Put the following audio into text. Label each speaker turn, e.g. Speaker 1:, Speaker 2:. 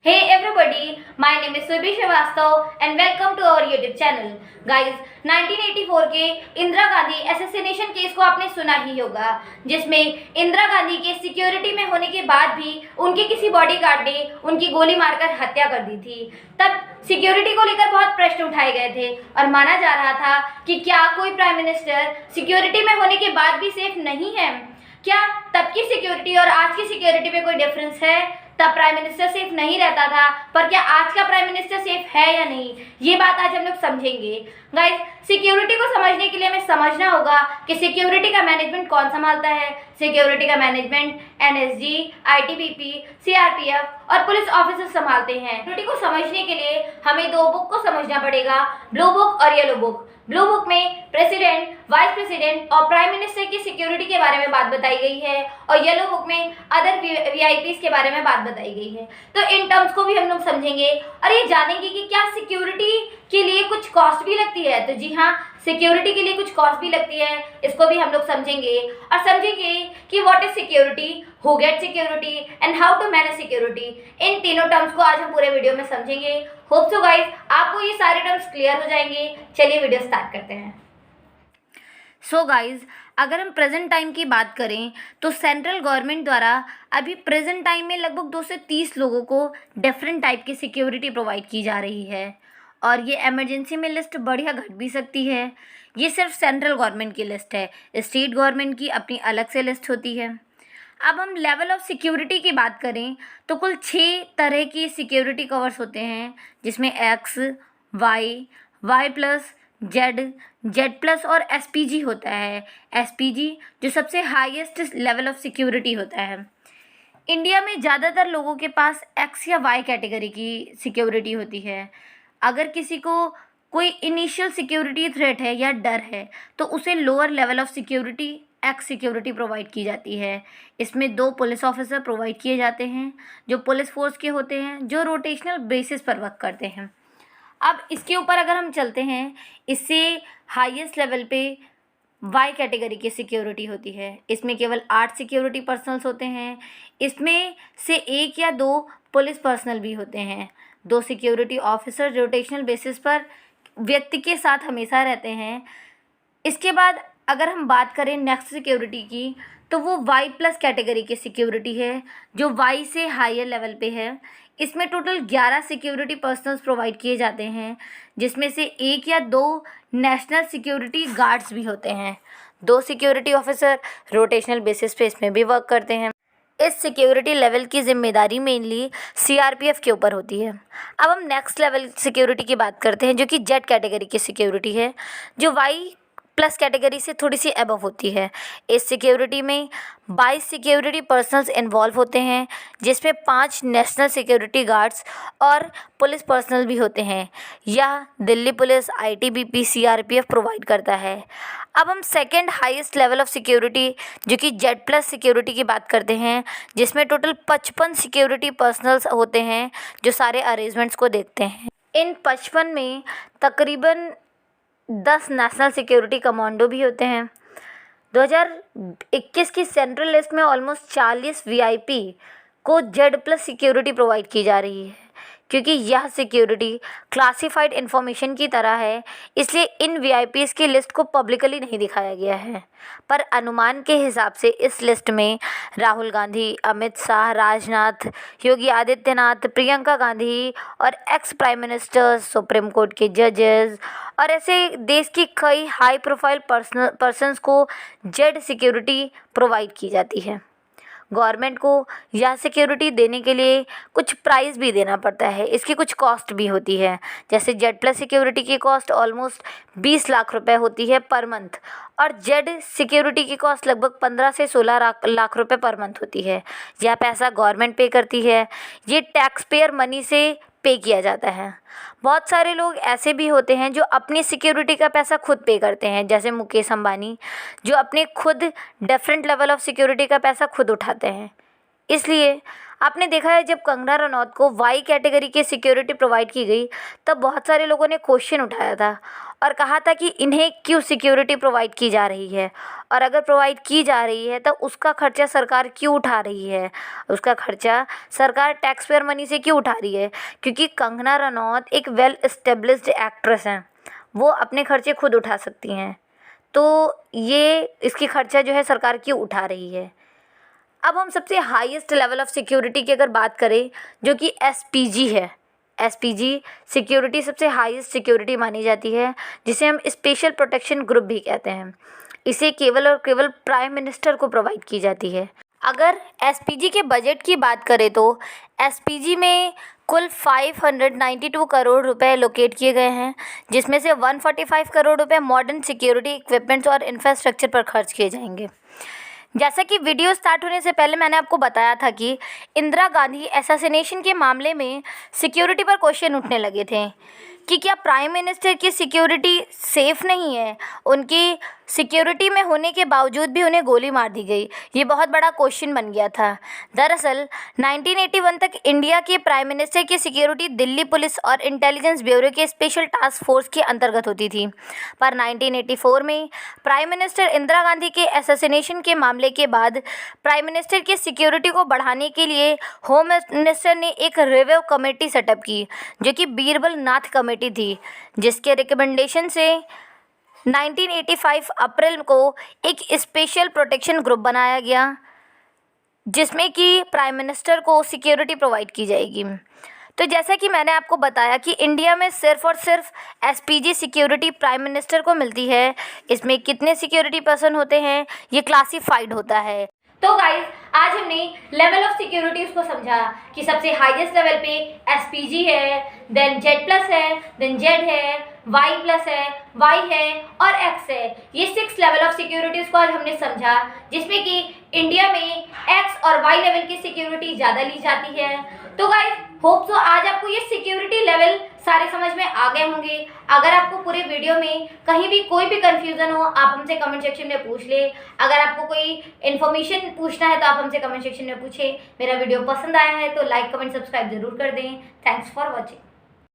Speaker 1: Hey everybody, my name is Subhi Srivastav and welcome to our YouTube channel. Guys, 1984 के Indira Gandhi assassination case को आपने सुना ही होगा, जिसमें इंदिरा गांधी के सिक्योरिटी में होने के बाद भी उनके किसी बॉडीगार्ड ने उनकी गोली मारकर हत्या कर दी थी। तब सिक्योरिटी को लेकर बहुत प्रश्न उठाए गए थे और माना जा रहा था कि क्या कोई प्राइम मिनिस्टर सिक्योरिटी में होने के बाद भी सेफ नहीं है। क्या तब की सिक्योरिटी और आज की सिक्योरिटी में कोई डिफरेंस है? तब प्राइम मिनिस्टर सेफ नहीं रहता था, पर क्या आज का प्राइम मिनिस्टर सेफ है या नहीं, ये बात आज हम लोग समझेंगे। गाइस, सिक्योरिटी को समझने के लिए हमें समझना होगा कि सिक्योरिटी का मैनेजमेंट कौन संभालता है। सिक्योरिटी का मैनेजमेंट एनएसजी, आईटीबीपी, सीआरपीएफ और पुलिस ऑफिसर संभालते हैं। सिक्योरिटी को समझने के लिए हमें दो बुक को समझना पड़ेगा, ब्लू बुक और येलो बुक। ब्लू बुक में प्रेसिडेंट, वाइस प्रेसिडेंट और प्राइम मिनिस्टर की सिक्योरिटी के बारे में बात बताई गई है और येलो बुक में अदर वीआईपीज के बारे में बात बताई गई है। तो इन टर्म्स को भी हम लोग समझेंगे और ये जानेंगे कि क्या सिक्योरिटी के लिए कुछ कॉस्ट भी लगती है। तो जी हाँ, सिक्योरिटी के लिए कुछ कॉस्ट भी लगती है, इसको भी हम लोग समझेंगे और समझेंगे कि what is security, who get security and how to manage security. इन तीनों टर्म्स को आज हम पूरे वीडियो में समझेंगे। होप सो गाइस आपको ये सारे टर्म्स क्लियर हो जाएंगे। चलिए वीडियो स्टार्ट करते हैं। सो गाइज, अगर हम प्रेजेंट टाइम की बात करें तो सेंट्रल गवर्नमेंट द्वारा अभी प्रेजेंट टाइम में लगभग 2 से 30 लोगों को डिफरेंट टाइप की सिक्योरिटी प्रोवाइड की जा रही है और ये इमरजेंसी में लिस्ट बढ़ या घट भी सकती है। ये सिर्फ सेंट्रल गवर्नमेंट की लिस्ट है, स्टेट गवर्नमेंट की अपनी अलग से लिस्ट होती है। अब हम लेवल ऑफ सिक्योरिटी की बात करें तो कुल 6 तरह की सिक्योरिटी कवर्स होते हैं, जिसमें X, Y, Y plus, Z, Z plus और एसपीजी होता है। एसपीजी जो सबसे हाईएस्ट लेवल ऑफ सिक्योरिटी होता है। इंडिया में ज़्यादातर लोगों के पास एक्स या वाई कैटेगरी की सिक्योरिटी होती है। अगर किसी को कोई इनिशियल सिक्योरिटी थ्रेट है या डर है तो उसे lower level of security x security provide की जाती है। इसमें 2 पुलिस ऑफिसर प्रोवाइड किए जाते हैं जो पुलिस फोर्स के होते हैं, जो रोटेशनल बेसिस पर वर्क करते हैं। अब इसके ऊपर अगर हम चलते हैं, इससे हाईएस्ट लेवल पे वाई कैटेगरी की सिक्योरिटी होती है। इसमें केवल 8 सिक्योरिटी पर्सनल्स होते हैं। इसमें से 1 या 2 पुलिस पर्सनल भी होते हैं। 2 सिक्योरिटी ऑफिसर रोटेशनल बेसिस पर व्यक्ति के साथ हमेशा रहते हैं। इसके बाद अगर हम बात करें नेक्स्ट सिक्योरिटी की तो वो वाई प्लस कैटेगरी की सिक्योरिटी है, जो वाई से हायर लेवल पे है। इसमें टोटल 11 सिक्योरिटी पर्सनल्स प्रोवाइड किए जाते हैं, जिसमें से 1 या 2 नेशनल सिक्योरिटी गार्ड्स भी होते हैं। 2 सिक्योरिटी ऑफिसर रोटेशनल बेसिस पे इसमें भी वर्क करते हैं। इस सिक्योरिटी लेवल की जिम्मेदारी मेनली सीआरपीएफ के ऊपर होती है। अब हम नेक्स्ट लेवल सिक्योरिटी की बात करते हैं, जो कि जेड कैटेगरी की सिक्योरिटी है, जो वाई प्लस कैटेगरी से थोड़ी सी अबव होती है। इस सिक्योरिटी में 22 सिक्योरिटी पर्सनल्स इन्वॉल्व होते हैं, जिसमें 5 नेशनल सिक्योरिटी गार्ड्स और पुलिस पर्सनल भी होते हैं। यह Delhi police, ITBP, CRPF provide करता है। अब हम second highest level of security जो कि जेड प्लस सिक्योरिटी की बात करते हैं, जिसमें टोटल 55 सिक्योरिटी पर्सनल्स होते हैं जो सारे अरेंजमेंट्स को देखते हैं। इन 55 में तकरीबन 10 नेशनल सिक्योरिटी कमांडो भी होते हैं। 2021 की सेंट्रल लिस्ट में ऑलमोस्ट 40 वीआईपी को जेड प्लस सिक्योरिटी प्रोवाइड की जा रही है। क्योंकि यह सिक्योरिटी क्लासिफाइड इन्फॉर्मेशन की तरह है, इसलिए इन वीआईपीज़ की लिस्ट को पब्लिकली नहीं दिखाया गया है। पर अनुमान के हिसाब से इस लिस्ट में राहुल गांधी, अमित शाह, राजनाथ, योगी आदित्यनाथ, प्रियंका गांधी और ex prime minister, supreme court के जजेस और ऐसे देश की कई हाई प्रोफाइल पर्सन्स को जेड सिक्योरिटी प्रोवाइड की जाती है। गवर्नमेंट को यह सिक्योरिटी देने के लिए कुछ प्राइस भी देना पड़ता है, इसकी कुछ कॉस्ट भी होती है। जैसे जेड प्लस सिक्योरिटी की कॉस्ट ऑलमोस्ट 20 लाख रुपए होती है पर मंथ और जेड सिक्योरिटी की कॉस्ट लगभग 15 से 16 लाख रुपए पर मंथ होती है। यह पैसा गवर्नमेंट पे करती है, ये टैक्स पेयर मनी से पे किया जाता है। बहुत सारे लोग ऐसे भी होते हैं जो अपनी सिक्योरिटी का पैसा खुद पे करते हैं, जैसे मुकेश अंबानी, जो अपने खुद डिफरेंट लेवल ऑफ सिक्योरिटी का पैसा खुद उठाते हैं। इसलिए आपने देखा है जब कंगना रनौत को वाई कैटेगरी की सिक्योरिटी प्रोवाइड की गई तब बहुत सारे लोगों ने क्वेश्चन उठाया था और कहा था कि इन्हें क्यों सिक्योरिटी प्रोवाइड की जा रही है, और अगर प्रोवाइड की जा रही है तो उसका खर्चा सरकार क्यों उठा रही है, उसका खर्चा सरकार टैक्स पेयर मनी से क्यों उठा रही है। क्योंकि कंगना रनौत एक वेल एस्टेब्लिश्ड एक्ट्रेस हैं, वो अपने खर्चे खुद उठा सकती हैं, तो ये इसकी खर्चा जो है सरकार क्यों उठा रही है। अब हम सबसे हाईएस्ट लेवल ऑफ सिक्योरिटी की अगर बात करें, जो कि एसपीजी है, एसपीजी सिक्योरिटी सबसे हाईएस्ट सिक्योरिटी मानी जाती है, जिसे हम स्पेशल प्रोटेक्शन ग्रुप भी कहते हैं। इसे केवल और केवल प्राइम मिनिस्टर को प्रोवाइड की जाती है। अगर एसपीजी के बजट की बात करें तो एसपीजी में कुल 592 करोड़ रुपए एलोकेट किए गए हैं, जिसमें से 145 करोड़ रुपए मॉडर्न सिक्योरिटी इक्विपमेंट्स और इंफ्रास्ट्रक्चर पर खर्च किए जाएंगे। जैसा कि वीडियो स्टार्ट होने से पहले मैंने आपको बताया था कि इंदिरा गांधी असैसिनेशन के मामले में सिक्योरिटी पर क्वेश्चन उठने लगे थे कि क्या प्राइम मिनिस्टर की सिक्योरिटी सेफ़ नहीं है, उनकी सिक्योरिटी में होने के बावजूद भी उन्हें गोली मार दी गई। ये बहुत बड़ा क्वेश्चन बन गया था। दरअसल 1981 तक इंडिया के प्राइम मिनिस्टर की सिक्योरिटी दिल्ली पुलिस और इंटेलिजेंस ब्यूरो के स्पेशल टास्क फोर्स के अंतर्गत होती थी, पर 1984 में प्राइम मिनिस्टर इंदिरा गांधी के असैसिनेशन के मामले के बाद प्राइम मिनिस्टर की सिक्योरिटी को बढ़ाने के लिए होम मिनिस्टर ने एक रिव्यू कमेटी सेटअप की, जो कि बीरबल नाथ कमेटी थी, जिसके रिकमेंडेशन से 1985 अप्रैल को एक स्पेशल प्रोटेक्शन ग्रुप बनाया गया, जिसमें कि प्राइम मिनिस्टर को सिक्योरिटी प्रोवाइड की जाएगी। तो जैसा कि मैंने आपको बताया कि इंडिया में सिर्फ और सिर्फ एसपीजी सिक्योरिटी प्राइम मिनिस्टर को मिलती है। इसमें कितने सिक्योरिटी पर्सन होते हैं ये क्लासिफाइड होता है। तो गाइज आज हमने लेवल ऑफ सिक्योरिटीज़ को समझा कि सबसे हाईएस्ट लेवल पे एसपीजी है, देन Z+ है, देन Z है, Y+ है, Y है और X है। ये 6 लेवल ऑफ सिक्योरिटीज़ को आज हमने समझा, जिसमें कि इंडिया में X और Y लेवल की सिक्योरिटी ज़्यादा ली जाती है। तो गाइज होप सो आज आपको ये सिक्योरिटी लेवल सारे समझ में आ गए होंगे। अगर आपको पूरे वीडियो में कहीं भी कोई भी कंफ्यूजन हो, आप हमसे कमेंट सेक्शन में पूछ ले। अगर आपको कोई इन्फॉर्मेशन पूछना है तो आप हमसे कमेंट सेक्शन में पूछें। मेरा वीडियो पसंद आया है तो लाइक, कमेंट, सब्सक्राइब जरूर कर दें। Thanks for watching.